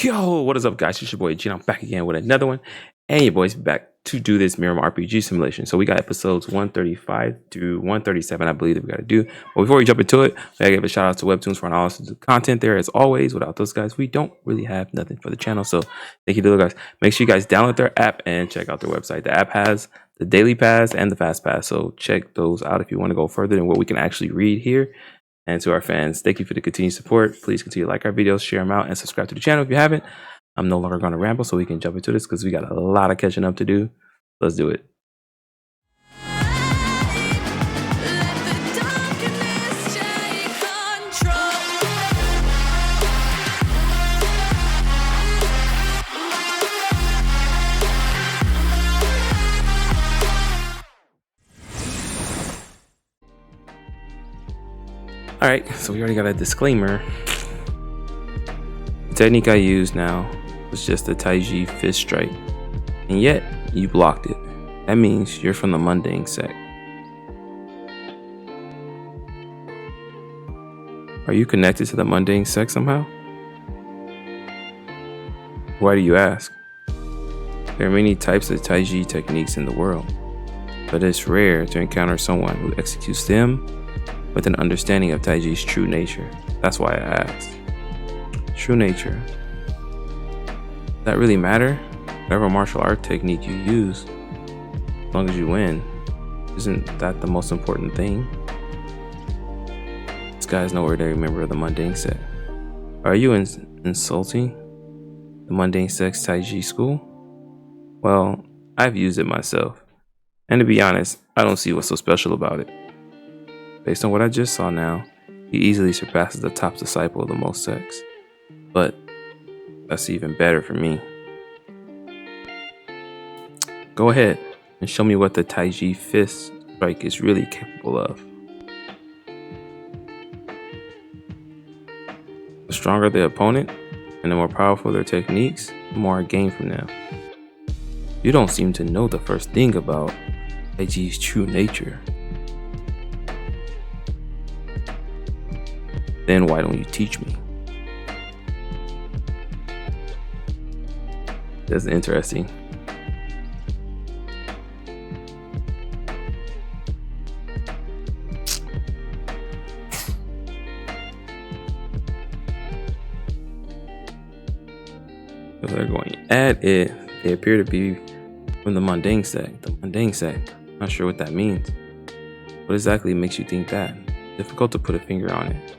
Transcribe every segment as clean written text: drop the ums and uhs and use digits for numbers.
Yo, what is up, guys? It's your boy Gene. I'm back again with another one, and your boy's back to do this Murim RPG simulation. So we got episodes 135 through 137, I believe, that we got to do. But before we jump into it, I gotta give a shout out to Webtoons for analysis of the content there. As always, without those guys, we don't really have nothing for the channel. So thank you to those guys. Make sure you guys download their app and check out their website. The app has the daily pass and the fast pass, so check those out if you want to go further than what we can actually read here. And to our fans, thank you for the continued support. Please continue to like our videos, share them out, and subscribe to the channel if you haven't. I'm no longer going to ramble, so we can jump into this because we got a lot of catching up to do. Let's do it. Alright, so we already got a disclaimer. The technique I use now was just a Taiji fist strike, and yet you blocked it. That means you're from the Mudang sect. Are you connected to the Mudang sect somehow? Why do you ask? There are many types of Taiji techniques in the world, but it's rare to encounter someone who executes them with an understanding of Taiji's true nature. That's why I asked. True nature. Does that really matter? Whatever martial art technique you use, as long as you win, isn't that the most important thing? This guy's no ordinary member of the Mudang sect. Are you insulting the Mudang sect's Taiji school? Well, I've used it myself, and to be honest, I don't see what's so special about it. Based on what I just saw now, he easily surpasses the top disciple of the most sects. But that's even better for me. Go ahead and show me what the Taiji fist strike is really capable of. The stronger the opponent and the more powerful their techniques, the more I gain from them. You don't seem to know the first thing about Taiji's true nature. Then why don't you teach me? That's interesting. If they're going at it, they appear to be from the Mudang sect. The Mudang sect. Not sure what that means. What exactly makes you think that? Difficult to put a finger on it,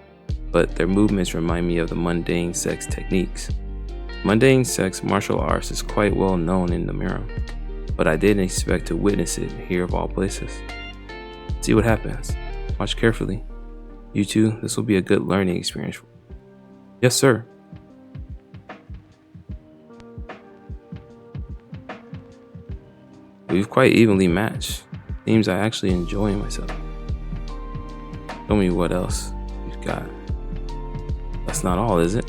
but their movements remind me of the Mudang sect's techniques. Mudang sect's martial arts is quite well known in the Murim, but I didn't expect to witness it here of all places. See what happens. Watch carefully. You two, this will be a good learning experience. Yes, sir. We've quite evenly matched. Seems I actually enjoy myself. Show me what else you've got. That's not all, is it?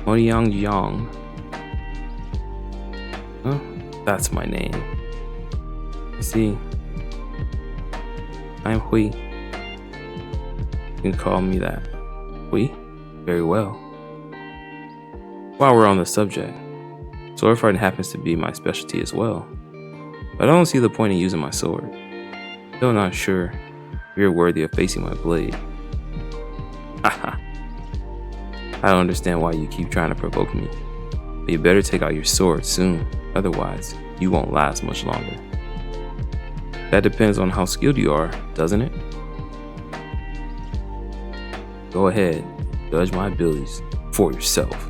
Mudang. Huh? That's my name. You see, I'm Hui. You can call me that. Hui? Very well. While we're on the subject, sword fighting happens to be my specialty as well. But I don't see the point in using my sword. Still not sure if you're worthy of facing my blade. Haha. I don't understand why you keep trying to provoke me. But you better take out your sword soon, otherwise you won't last much longer. That depends on how skilled you are, doesn't it? Go ahead, judge my abilities for yourself.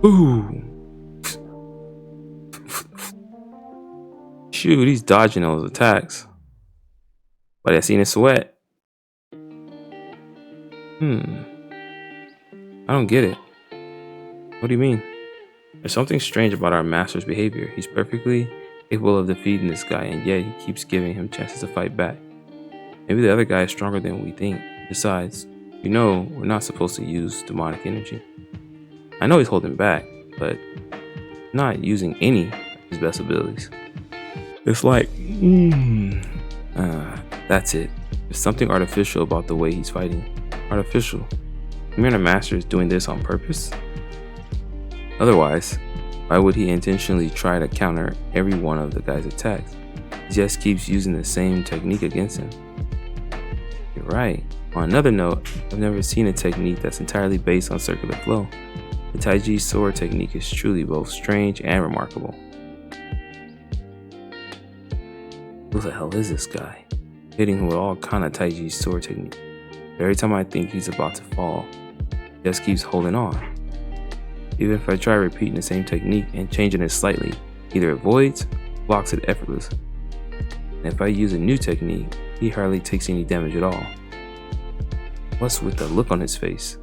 Ooh. Shoot, he's dodging those attacks. But I seen his sweat. I don't get it. What do you mean? There's something strange about our master's behavior. He's perfectly capable of defeating this guy, and yet he keeps giving him chances to fight back. Maybe the other guy is stronger than we think. Besides, you know, we're not supposed to use demonic energy. I know he's holding back, but not using any of his best abilities. It's like, that's it. There's something artificial about the way he's fighting. Artificial. The Mirror Master is doing this on purpose? Otherwise, why would he intentionally try to counter every one of the guy's attacks? He just keeps using the same technique against him. You're right. On another note, I've never seen a technique that's entirely based on circular flow. The Taiji sword technique is truly both strange and remarkable. Who the hell is this guy? Hitting him with all kind of Taiji sword technique. Every time I think he's about to fall, he just keeps holding on. Even if I try repeating the same technique and changing it slightly, either avoids, blocks it effortlessly. And if I use a new technique, he hardly takes any damage at all. What's with the look on his face?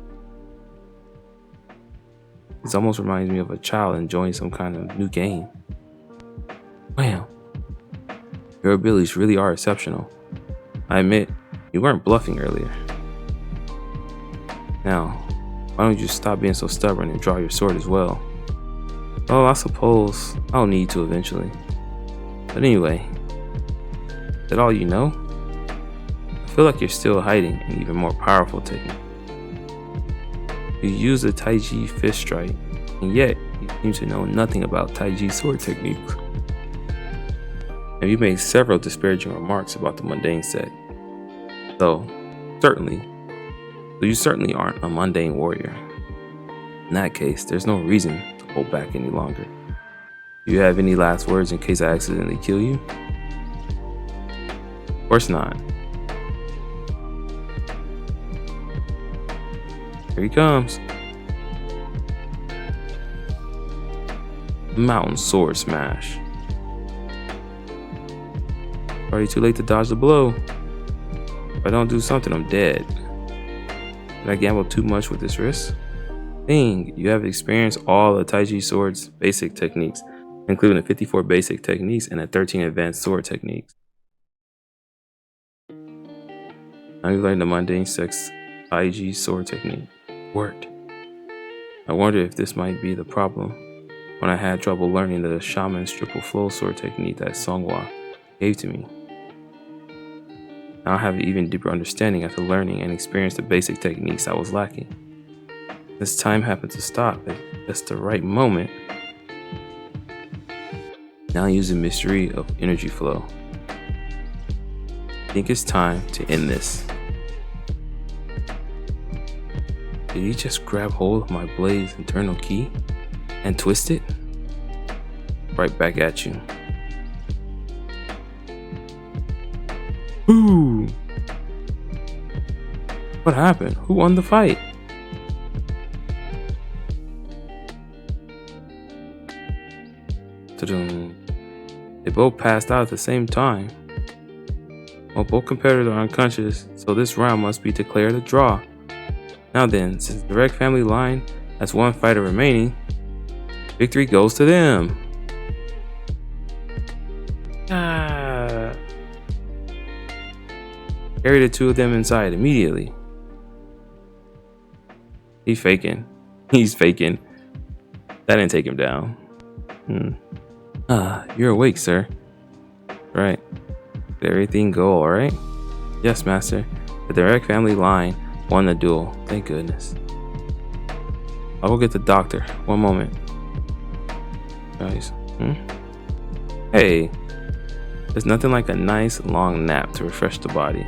This almost reminds me of a child enjoying some kind of new game. Wow, your abilities really are exceptional. I admit, you weren't bluffing earlier. Now, why don't you stop being so stubborn and draw your sword as well? Well, I suppose I'll need to eventually. But anyway, is that all you know? I feel like you're still hiding an even more powerful technique. You use the Taiji fist strike, and yet you seem to know nothing about Taiji sword techniques. And you made several disparaging remarks about the mundane set. So you certainly aren't a mundane warrior. In that case, there's no reason to hold back any longer. Do you have any last words in case I accidentally kill you? Of course not. Here he comes. Mountain sword smash. Already too late to dodge the blow. If I don't do something, I'm dead. Did I gamble too much with this risk? Dang, you have experienced all the Taiji sword's basic techniques, including the 54 basic techniques and the 13 advanced sword techniques. Now you've learned the mundane sex Taiji sword technique. Worked. I wonder if this might be the problem when I had trouble learning the shaman's triple flow sword technique that Songhua gave to me. Now I have an even deeper understanding after learning and experiencing the basic techniques I was lacking. This time happened to stop at just the right moment. Now use the mystery of energy flow. I think it's time to end this. Did he just grab hold of my blade's internal key and twist it? Right back at you. Ooh! What happened? Who won the fight? They both passed out at the same time. Well, both competitors are unconscious, so this round must be declared a draw. Now then, since the direct family line has one fighter remaining, victory goes to them. Carry the two of them inside immediately. He's faking. That didn't take him down. You're awake, sir. Right. Did everything go alright? Yes, master. The direct family line won the duel. Thank goodness. I'll go get the doctor. One moment. Guys. Hey. There's nothing like a nice long nap to refresh the body.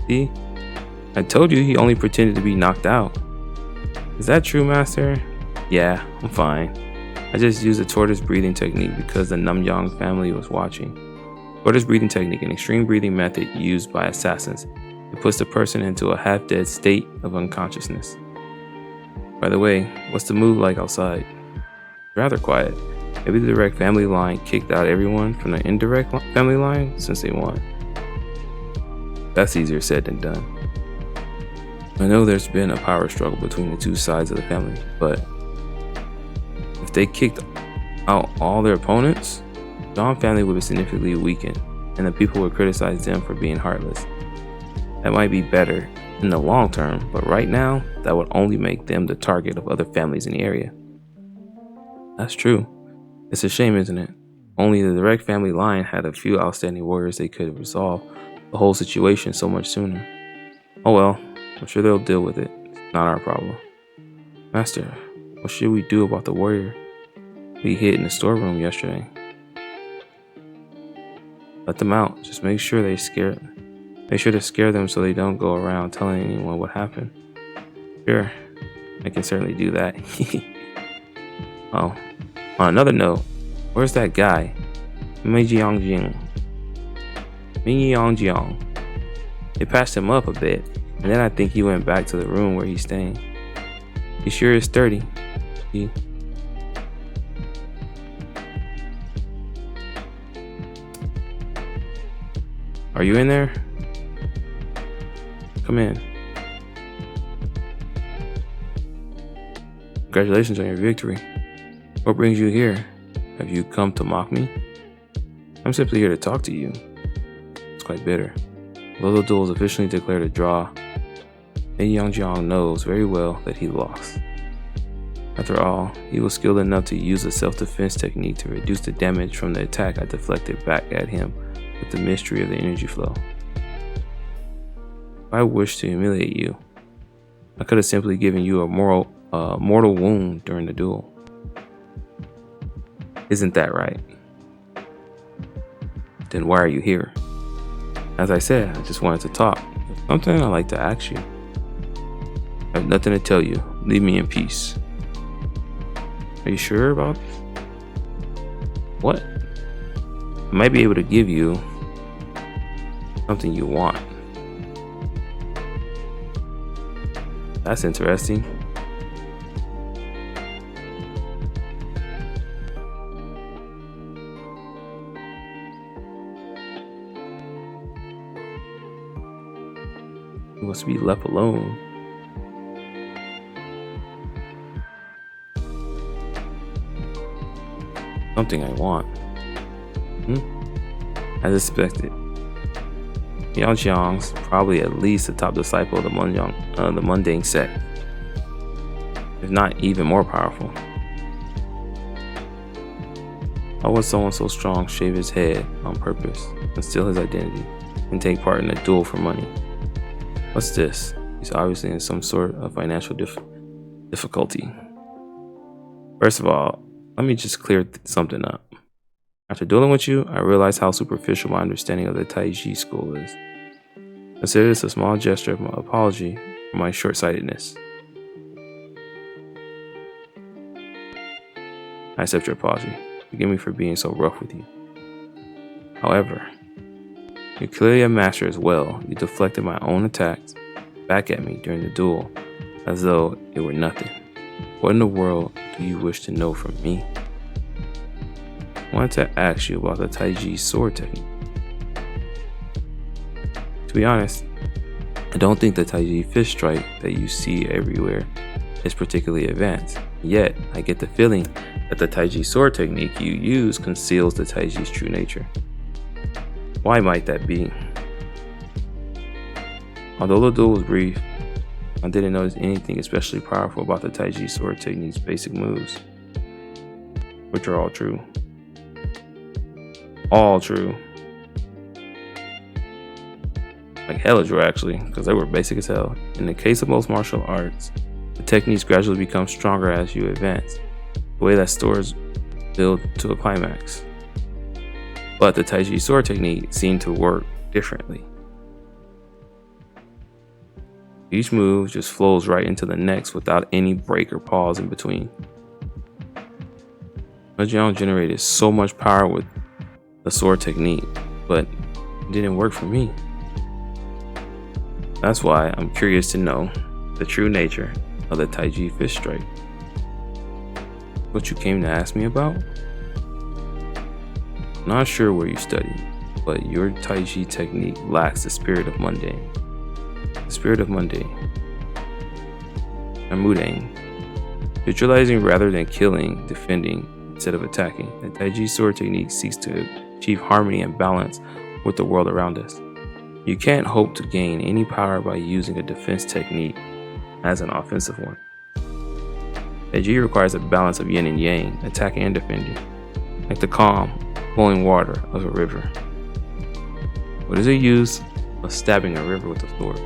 See? I told you he only pretended to be knocked out. Is that true, master? Yeah, I'm fine. I just used the tortoise breathing technique because the Namyang family was watching. Tortoise breathing technique, an extreme breathing method used by assassins. It puts the person into a half-dead state of unconsciousness. By the way, what's the move like outside? Rather quiet. Maybe the direct family line kicked out everyone from the indirect family line since they won. That's easier said than done. I know there's been a power struggle between the two sides of the family, but if they kicked out all their opponents, the Zhang family would be significantly weakened, and the people would criticize them for being heartless. That might be better in the long term, but right now, that would only make them the target of other families in the area. That's true. It's a shame, isn't it? Only the direct family line had a few outstanding warriors they could resolve the whole situation so much sooner. Oh well, I'm sure they'll deal with it. It's not our problem. Master, what should we do about the warrior we hid in the storeroom yesterday? Let them out. Just make sure to scare them so they don't go around telling anyone what happened. Sure, I can certainly do that. Oh, on another note, where's that guy? Ming They patched him up a bit, and then I think he went back to the room where he's staying. He sure is sturdy. Are you in there? Come in. Congratulations on your victory. What brings you here? Have you come to mock me? I'm simply here to talk to you. It's quite bitter. Although the duel was officially declared a draw, Yangjiang knows very well that he lost. After all, he was skilled enough to use a self-defense technique to reduce the damage from the attack I deflected back at him with the mystery of the energy flow. If I wished to humiliate you, I could have simply given you a mortal wound during the duel. Isn't that right? Then why are you here? As I said, I just wanted to talk. Something I'd like to ask you. I have nothing to tell you. Leave me in peace. Are you sure about what? I might be able to give you something you want. That's interesting. You must be left alone. Something I want. As expected. Yangjiang's probably at least the top disciple of the Mudang sect, if not even more powerful. Why would someone so strong shave his head on purpose, conceal his identity, and take part in a duel for money? What's this? He's obviously in some sort of financial difficulty. First of all, let me just clear something up. After dueling with you, I realized how superficial my understanding of the Taiji school is. Consider this a small gesture of my apology for my short-sightedness. I accept your apology. Forgive me for being so rough with you. However, you're clearly a master as well. You deflected my own attacks back at me during the duel as though it were nothing. What in the world do you wish to know from me? I wanted to ask you about the Taiji sword technique. To be honest, I don't think the Taiji fist strike that you see everywhere is particularly advanced. Yet, I get the feeling that the Taiji sword technique you use conceals the Taiji's true nature. Why might that be? Although the duel was brief, I didn't notice anything especially powerful about the Taiji sword technique's basic moves, which are all true. All true. Like hella true actually, because they were basic as hell. In the case of most martial arts, the techniques gradually become stronger as you advance, the way that stores build to a climax. But the Taiji sword technique seemed to work differently. Each move just flows right into the next without any break or pause in between. Mudang generated so much power with the sword technique, but it didn't work for me. That's why I'm curious to know the true nature of the Taiji fist strike. What you came to ask me about? Not sure where you studied, but your Taiji technique lacks the spirit of Mudang. The spirit of Mudang. And Mudang. Neutralizing rather than killing, defending instead of attacking. The Taiji sword technique seeks to achieve harmony and balance with the world around us. You can't hope to gain any power by using a defense technique as an offensive one. Taiji requires a balance of yin and yang, attacking and defending. Like the calm, flowing water of a river. What is the use of stabbing a river with a sword?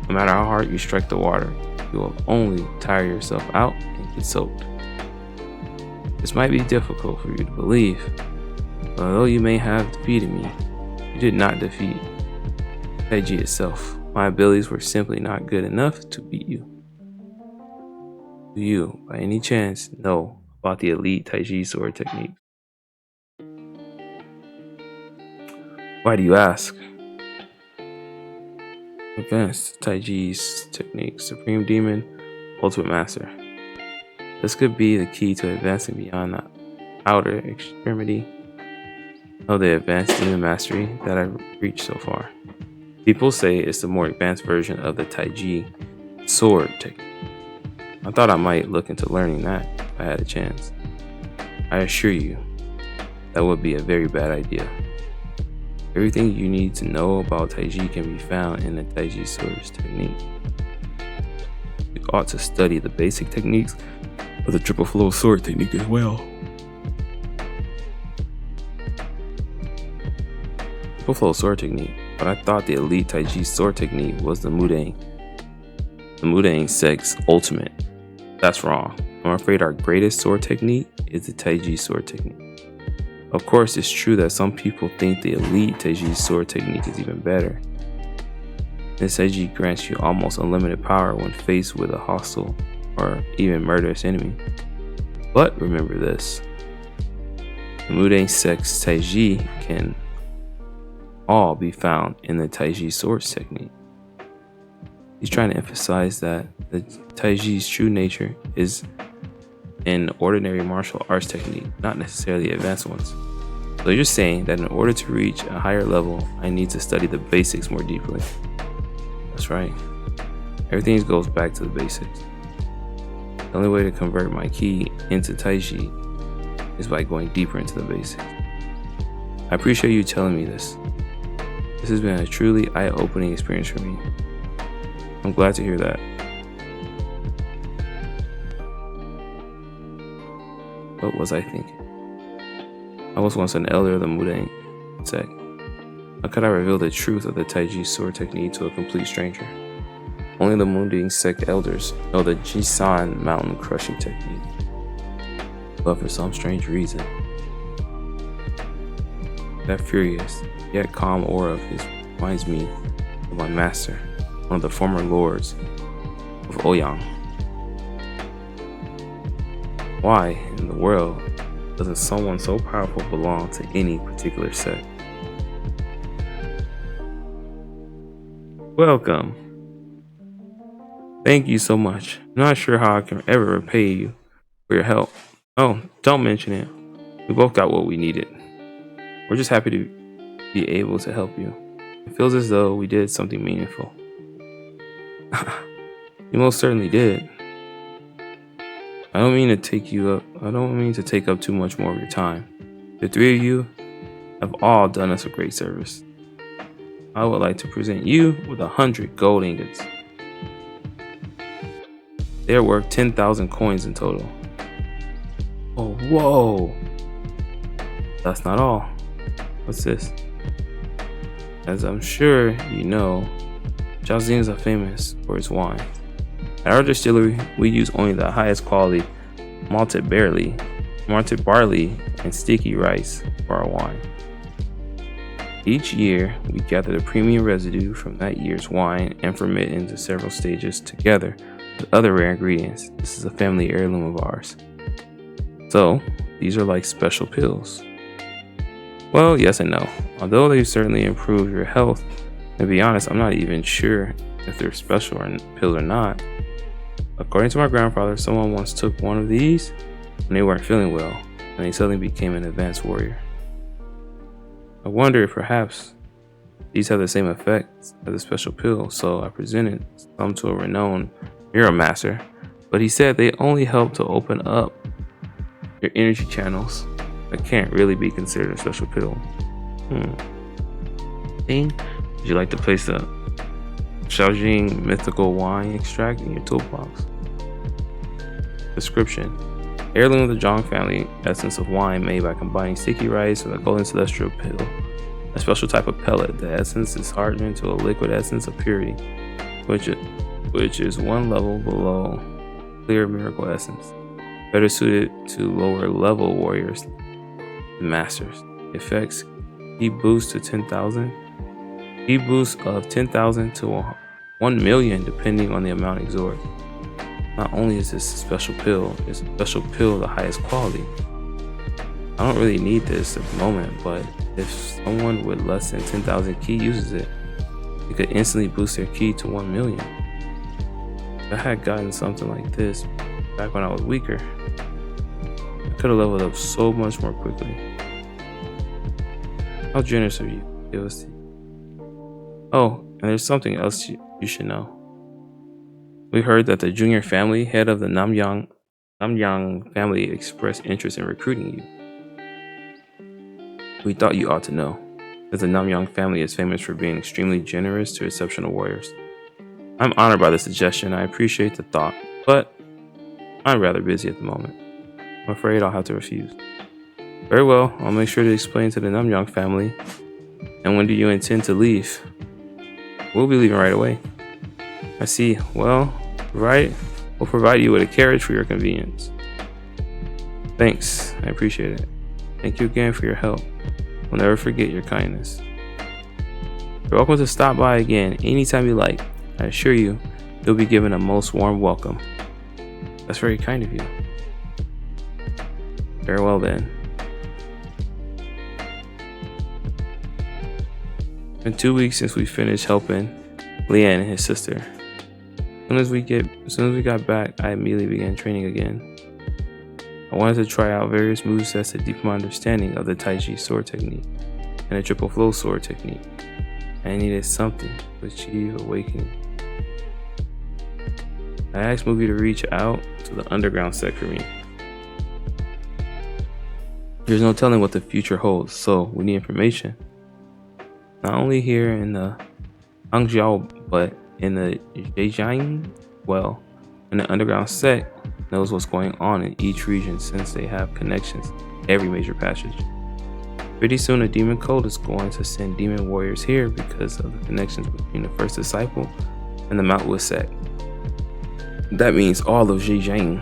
No matter how hard you strike the water, you will only tire yourself out and get soaked. This might be difficult for you to believe, but although you may have defeated me, you did not defeat Taiji itself. My abilities were simply not good enough to beat you. Do you, by any chance, know about the elite Taiji sword technique? Why do you ask? Advanced Taiji's technique, Supreme Demon, Ultimate Master. This could be the key to advancing beyond the outer extremity of the advanced demon mastery that I've reached so far. People say it's the more advanced version of the Taiji sword technique. I thought I might look into learning that if I had a chance. I assure you, that would be a very bad idea. Everything you need to know about Taiji can be found in the Taiji sword's technique. You ought to study the basic techniques of the triple flow sword technique as well. Triple flow sword technique, but I thought the elite Taiji sword technique was the Mudang. The Mudang Sex Ultimate. That's wrong. I'm afraid our greatest sword technique is the Taiji sword technique. Of course, it's true that some people think the elite Taiji sword technique is even better. This Taiji grants you almost unlimited power when faced with a hostile or even murderous enemy. But remember this, the Mudang Sex Taiji can all be found in the Taiji swords technique. He's trying to emphasize that the Taiji's true nature is in ordinary martial arts technique, not necessarily advanced ones. So you're saying that in order to reach a higher level, I need to study the basics more deeply. That's right. Everything goes back to the basics. The only way to convert my ki into Taiji is by going deeper into the basics. I appreciate you telling me this. This has been a truly eye-opening experience for me. I'm glad to hear that. What was I thinking? I was once an elder of the Mudang sect. How could I reveal the truth of the Taiji sword technique to a complete stranger? Only the Mudang sect elders know the Jisan mountain crushing technique. But for some strange reason, that furious yet calm aura of his reminds me of my master, one of the former lords of Ouyang. Why in the world doesn't someone so powerful belong to any particular sect? Welcome. Thank you so much. I'm not sure how I can ever repay you for your help. Oh, don't mention it. We both got what we needed. We're just happy to be able to help you. It feels as though we did something meaningful. You most certainly did. I don't mean to take up too much more of your time. The three of you have all done us a great service. I would like to present you with 100 gold ingots. They are worth 10,000 coins in total. Oh, whoa! That's not all. What's this? As I'm sure you know, Jiaxing is famous for its wine. At our distillery, we use only the highest quality malted barley, and sticky rice for our wine. Each year, we gather the premium residue from that year's wine and ferment it into several stages together with other rare ingredients. This is a family heirloom of ours. So, these are like special pills. Well, yes and no. Although they certainly improve your health, to be honest, I'm not even sure if they're special pills or not. According to my grandfather, someone once took one of these when they weren't feeling well, and they suddenly became an advanced warrior. I wonder if perhaps these have the same effects as a special pill, so I presented some to a renowned mirror master, but he said they only help to open up your energy channels. That can't really be considered a special pill. Would you like to place the Jiaxing mythical wine extract in your toolbox? Description: Heirloom of the Zhang family, essence of wine made by combining sticky rice with a golden celestial pill, a special type of pellet. The essence is hardened to a liquid essence of purity, which is one level below clear miracle essence, better suited to lower level warriors and masters. Effects: key boost to 10,000. Key boost of 10,000 to 1 million depending on the amount absorbed. Not only is this a special pill, it's a special pill of the highest quality. I don't really need this at the moment, but if someone with less than 10,000 ki uses it, it could instantly boost their ki to 1 million. If I had gotten something like this back when I was weaker, I could have leveled up so much more quickly. How generous of you. It was. Oh, and there's something else you should know. We heard that the junior family head of the Namyang family expressed interest in recruiting you. We thought you ought to know that the Namyang family is famous for being extremely generous to exceptional warriors. I'm honored by the suggestion. I appreciate the thought, but I'm rather busy at the moment. I'm afraid I'll have to refuse. Very well, I'll make sure to explain to the Namyang family. And when do you intend to leave? We'll be leaving right away. I see. Well, we'll provide you with a carriage for your convenience. Thanks, I appreciate it. Thank you again for your help. We'll never forget your kindness. You're welcome to stop by again anytime you like. I assure you, you'll be given a most warm welcome. That's very kind of you. Very well then. It's been 2 weeks since we finished helping Lian and his sister. As soon as we got back, I immediately began training again. I wanted to try out various movesets to deepen my understanding of the Taiji sword technique and the triple flow sword technique. I needed something to achieve awakening. I asked Movie to reach out to the underground sect for me. There's no telling what the future holds, so we need information. Not only here in the Hangzhou, but in the Zhejiang. Well, and the underground sect knows what's going on in each region since they have connections every major passage. Pretty soon a demon cult is going to send demon warriors here because of the connections between the first disciple and the Mount Wu sect. That means all of Zhejiang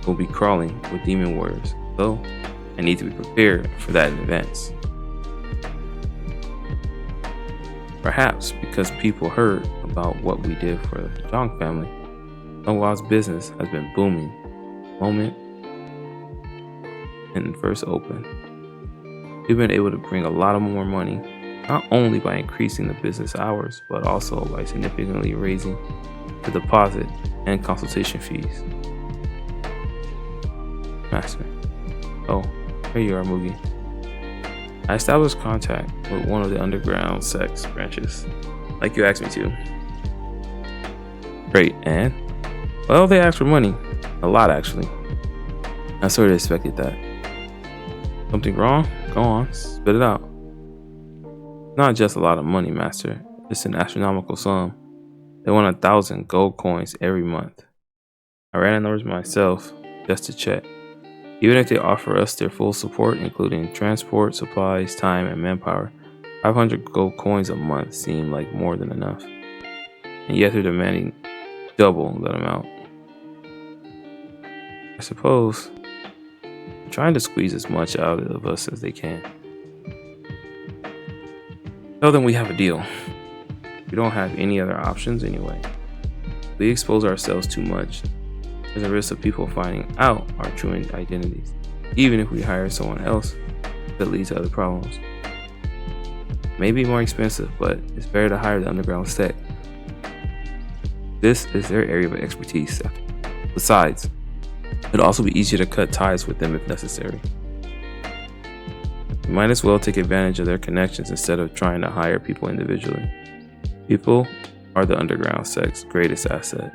will be crawling with demon warriors, so I need to be prepared for that in advance. Perhaps because people heard about what we did for the Zhang family, Donghua's business has been booming moment and first opened. We've been able to bring a lot of more money, not only by increasing the business hours, but also by significantly raising the deposit and consultation fees. Master. Oh, here you are, Mugi. I established contact with one of the underground sect's branches, like you asked me to. Great, and? Well, they asked for money. A lot, actually. I sort of expected that. Something wrong? Go on, spit it out. Not just a lot of money, Master. It's an astronomical sum. They want 1,000 gold coins every month. I ran the numbers myself just to check. Even if they offer us their full support, including transport, supplies, time, and manpower, 500 gold coins a month seem like more than enough. And yet they're demanding double that amount. I suppose they're trying to squeeze as much out of us as they can. Tell them we have a deal. We don't have any other options anyway. If we expose ourselves too much, there's a risk of people finding out our true identities. Even if we hire someone else, that leads to other problems. Maybe more expensive, but it's better to hire the underground sect. This is their area of expertise. Besides, it'll also be easier to cut ties with them if necessary. You might as well take advantage of their connections instead of trying to hire people individually. People are the underground sect's greatest asset.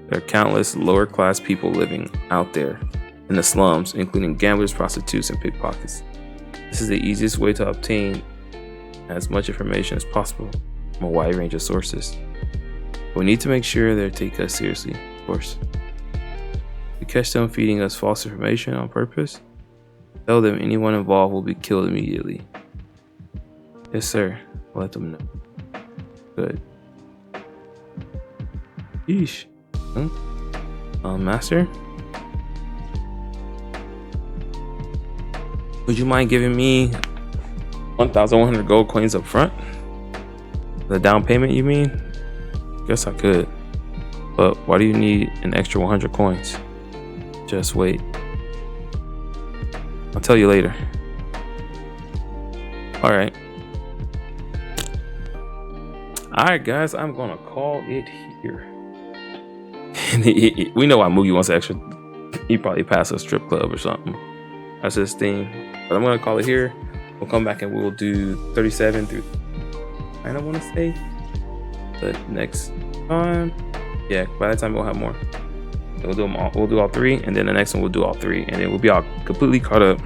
There are countless lower class people living out there in the slums, including gamblers, prostitutes, and pickpockets. This is the easiest way to obtain as much information as possible from a wide range of sources. We need to make sure they take us seriously, of course. We catch them feeding us false information on purpose, tell them anyone involved will be killed immediately. Yes, sir. I'll let them know. Good. Yeesh. Master? Would you mind giving me 1,100 gold coins up front? The down payment, you mean? Guess I could. But why do you need an extra 100 coins? Just wait. I'll tell you later. Alright. Alright, guys. I'm gonna call it here. We know why Mugi wants extra. He probably passed a strip club or something. That's his thing. But I'm gonna call it here. We'll come back and we'll do 37 through. I don't want to say. But next time, yeah. By that time we'll have more. We'll do them all. We'll do all 3, and then the next one we'll do all 3, and then we'll be all completely caught up.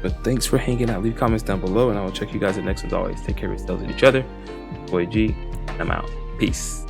But thanks for hanging out. Leave comments down below, and I will check you guys in the next one. As always, take care of yourselves and each other. Boy G, I'm out. Peace.